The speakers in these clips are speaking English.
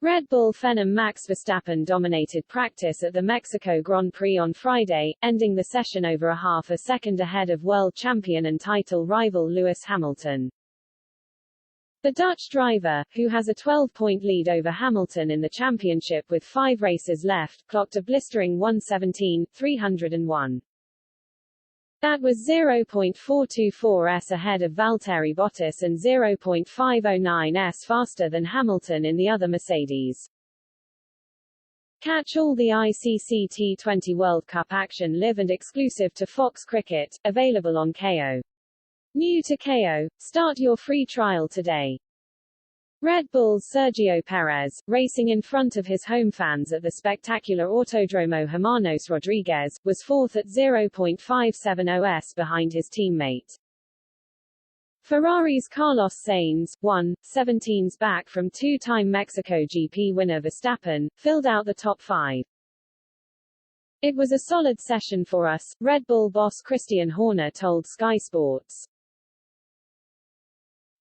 Red Bull phenom Max Verstappen dominated practice at the Mexico Grand Prix on Friday, ending the session over a half a second ahead of world champion and title rival Lewis Hamilton. The Dutch driver, who has a 12-point lead over Hamilton in the championship with 5 races left, clocked a blistering 1:17.301. That was 0.424s ahead of Valtteri Bottas and 0.509s faster than Hamilton in the other Mercedes. Catch all the ICC T20 World Cup action live and exclusive to Fox Cricket, available on KO. New to KO, start your free trial today. Red Bull's Sergio Perez, racing in front of his home fans at the spectacular Autódromo Hermanos Rodriguez, was fourth at 0.570s behind his teammate. Ferrari's Carlos Sainz, 1:17s back from two-time Mexico GP winner Verstappen, filled out the top 5. It was a solid session for us, Red Bull boss Christian Horner told Sky Sports.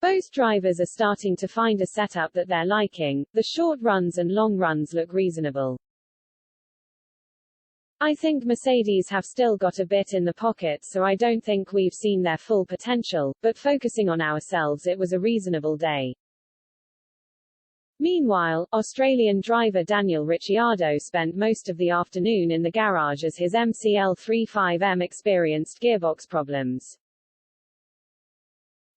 Both drivers are starting to find a setup that they're liking. The short runs and long runs look reasonable. I think Mercedes have still got a bit in the pocket, so I don't think we've seen their full potential, but focusing on ourselves, it was a reasonable day. Meanwhile, Australian driver Daniel Ricciardo spent most of the afternoon in the garage as his MCL35M experienced gearbox problems.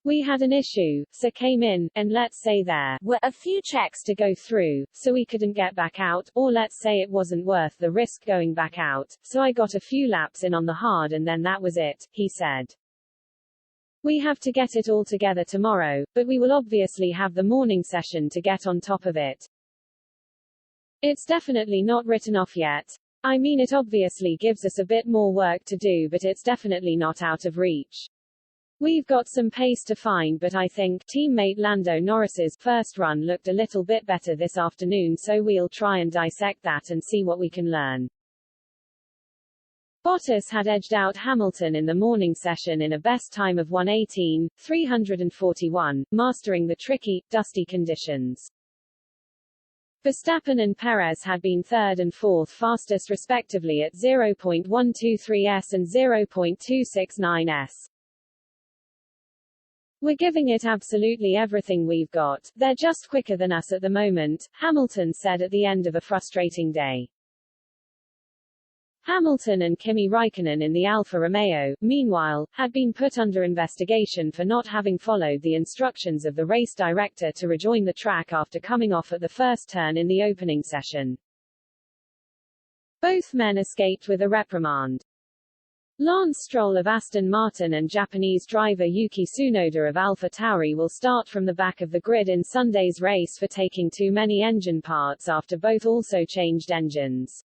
We had an issue, so came in, and let's say there were a few checks to go through, so we couldn't get back out, or let's say it wasn't worth the risk going back out, so I got a few laps in on the hard and then that was it, he said. We have to get it all together tomorrow, but we will obviously have the morning session to get on top of it. It's definitely not written off yet. I mean, it obviously gives us a bit more work to do, but it's definitely not out of reach. We've got some pace to find, but I think teammate Lando Norris's first run looked a little bit better this afternoon, so we'll try and dissect that and see what we can learn. Bottas had edged out Hamilton in the morning session in a best time of 1:18.341, mastering the tricky, dusty conditions. Verstappen and Perez had been third and fourth fastest respectively at 0.123s and 0.269s. We're giving it absolutely everything we've got, they're just quicker than us at the moment, Hamilton said at the end of a frustrating day. Hamilton and Kimi Räikkönen in the Alfa Romeo, meanwhile, had been put under investigation for not having followed the instructions of the race director to rejoin the track after coming off at the first turn in the opening session. Both men escaped with a reprimand. Lance Stroll of Aston Martin and Japanese driver Yuki Tsunoda of AlphaTauri will start from the back of the grid in Sunday's race for taking too many engine parts after both also changed engines.